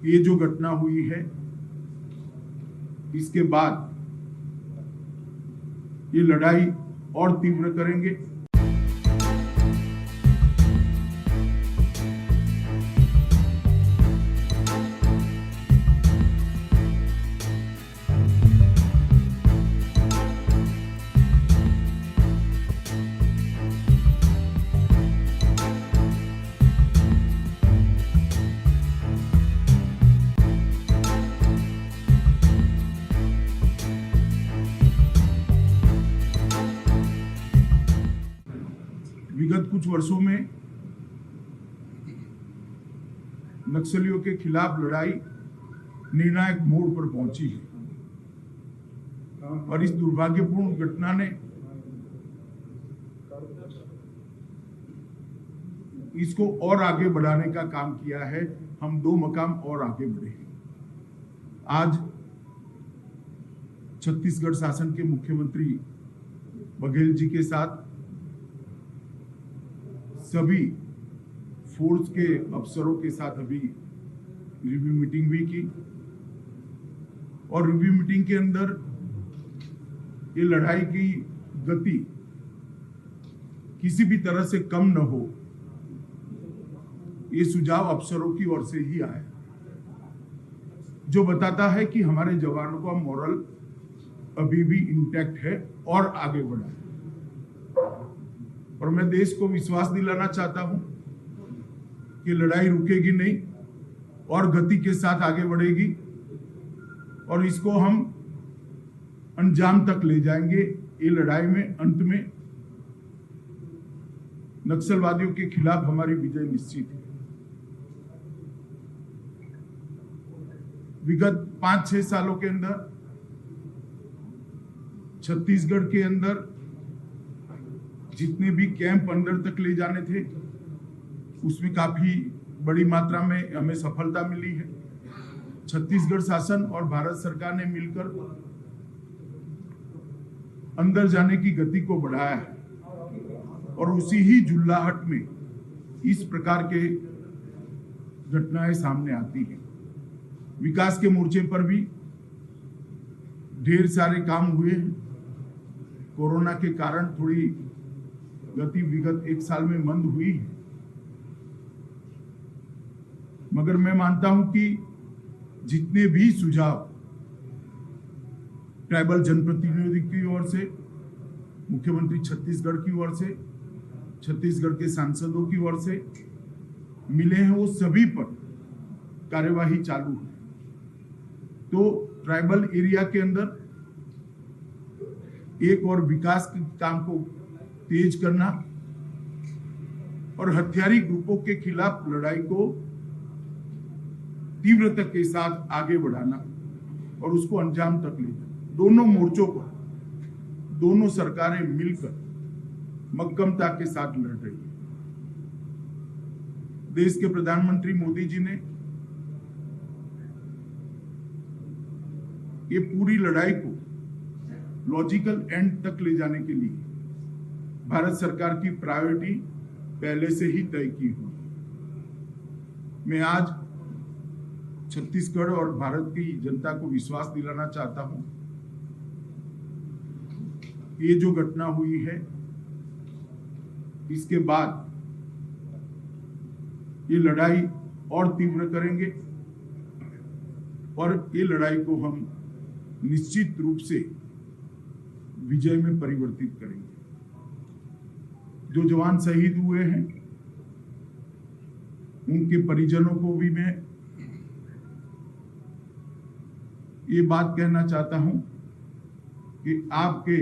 ये जो घटना हुई है, इसके बाद ये लड़ाई और तीव्र करेंगे। विगत कुछ वर्षों में नक्सलियों के खिलाफ लड़ाई निर्णायक मोड़ पर पहुंची है और इस दुर्भाग्यपूर्ण घटना ने इसको और आगे बढ़ाने का काम किया है। हम 2 मकाम और आगे बढ़े हैं। आज छत्तीसगढ़ शासन के मुख्यमंत्री बघेल जी के साथ सभी फोर्स के अफसरों के साथ अभी रिव्यू मीटिंग भी की और रिव्यू मीटिंग के अंदर ये लड़ाई की गति किसी भी तरह से कम न हो, ये सुझाव अफसरों की ओर से ही आया, जो बताता है कि हमारे जवानों का मोरल अभी भी इंटैक्ट है और आगे बढ़ा है। और मैं देश को विश्वास दिलाना चाहता हूं कि लड़ाई रुकेगी नहीं और गति के साथ आगे बढ़ेगी और इसको हम अंजाम तक ले जाएंगे। ये लड़ाई में अंत में नक्सलवादियों के खिलाफ हमारी विजय निश्चित है। विगत 5-6 सालों के अंदर छत्तीसगढ़ के अंदर जितने भी कैंप अंदर तक ले जाने थे, उसमें काफी बड़ी मात्रा में हमें सफलता मिली है। छत्तीसगढ़ शासन और भारत सरकार ने मिलकर अंदर जाने की गति को बढ़ाया है और उसी ही जुल्लाहट में इस प्रकार के घटनाएं सामने आती हैं। विकास के मोर्चे पर भी ढेर सारे काम हुए हैं। कोरोना के कारण थोड़ी गति विगत 1 साल में मंद हुई है, मगर मैं मानता हूं कि जितने भी सुझाव ट्राइबल जनप्रतिनिधि की ओर से, मुख्यमंत्री छत्तीसगढ़ की ओर से, छत्तीसगढ़ के सांसदों की ओर से मिले हैं, वो सभी पर कार्यवाही चालू है। तो ट्राइबल एरिया के अंदर एक और विकास के काम को तेज करना और हथियारी ग्रुपों के खिलाफ लड़ाई को तीव्रता के साथ आगे बढ़ाना और उसको अंजाम तक ले जाना। दोनों मोर्चों पर दोनों सरकारें मिलकर मक्कमता के साथ लड़ रही है। देश के प्रधानमंत्री मोदी जी ने ये पूरी लड़ाई को लॉजिकल एंड तक ले जाने के लिए भारत सरकार की प्रायोरिटी पहले से ही तय की हुई। मैं आज छत्तीसगढ़ और भारत की जनता को विश्वास दिलाना चाहता हूं, ये जो घटना हुई है, इसके बाद ये लड़ाई और तीव्र करेंगे और ये लड़ाई को हम निश्चित रूप से विजय में परिवर्तित करेंगे। जो जवान शहीद हुए हैं, उनके परिजनों को भी मैं ये बात कहना चाहता हूं कि आपके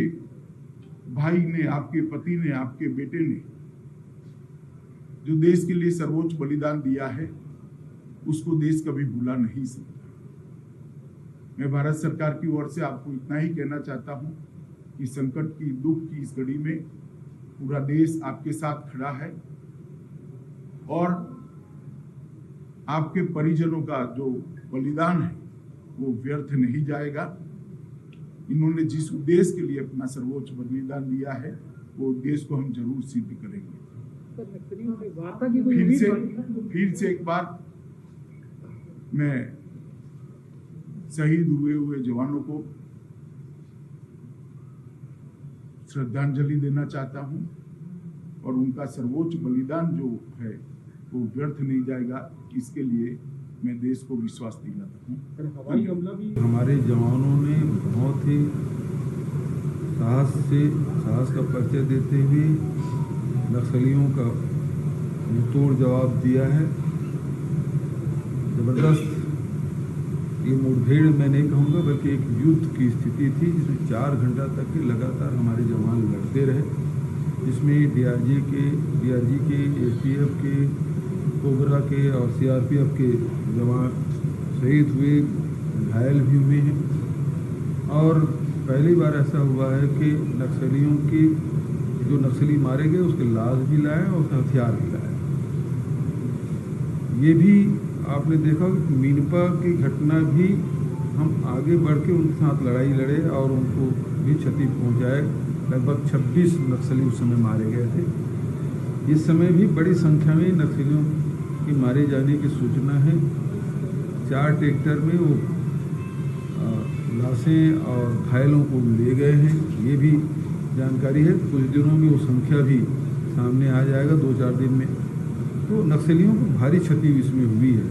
भाई ने, आपके पति ने, आपके बेटे ने जो देश के लिए सर्वोच्च बलिदान दिया है, उसको देश कभी भुला नहीं सकता। मैं भारत सरकार की ओर से आपको इतना ही कहना चाहता हूं कि संकट की, दुख की इस घड़ी में पूरा देश आपके साथ खड़ा है और आपके परिजनों का जो बलिदान है वो व्यर्थ नहीं जाएगा। इन्होंने जिस उद्देश्य के लिए अपना सर्वोच्च बलिदान दिया है, वो उद्देश्य को हम जरूर सिद्ध करेंगे। फिर से एक बार मैं शहीद हुए जवानों को श्रद्धांजलि देना चाहता हूं और उनका सर्वोच्च बलिदान जो है वो व्यर्थ नहीं जाएगा, इसके लिए मैं देश को विश्वास दिलाता हूं। हवाई हमला भी हमारे जवानों ने बहुत ही साहस का परिचय देते हुए नक्सलियों का मुंहतोड़ जवाब दिया है। जबरदस्त ये मुठभेड़ मैं नहीं कहूँगा बल्कि एक युद्ध की स्थिति थी जिसमें 4 घंटा तक के लगातार हमारे जवान लड़ते रहे, जिसमें डीआरजी के एसटीएफ के कोबरा के और सीआरपीएफ के जवान शहीद हुए, घायल भी हुए हैं। और पहली बार ऐसा हुआ है कि नक्सलियों की जो नक्सली मारे गए उसके लाश भी लाए और उसके हथियार भी लाए। ये भी आपने देखा कि मीनपा की घटना भी हम आगे बढ़ के उनके साथ लड़ाई लड़े और उनको भी क्षति पहुंचाए। लगभग 26 नक्सली उस समय मारे गए थे। इस समय भी बड़ी संख्या में नक्सलियों के मारे जाने की सूचना है। 4 ट्रैक्टर में वो लाशें और घायलों को ले गए हैं, ये भी जानकारी है। कुछ दिनों में वो संख्या भी सामने आ जाएगा, 2-4 दिन में। तो नक्सलियों को भारी क्षति इसमें हुई है।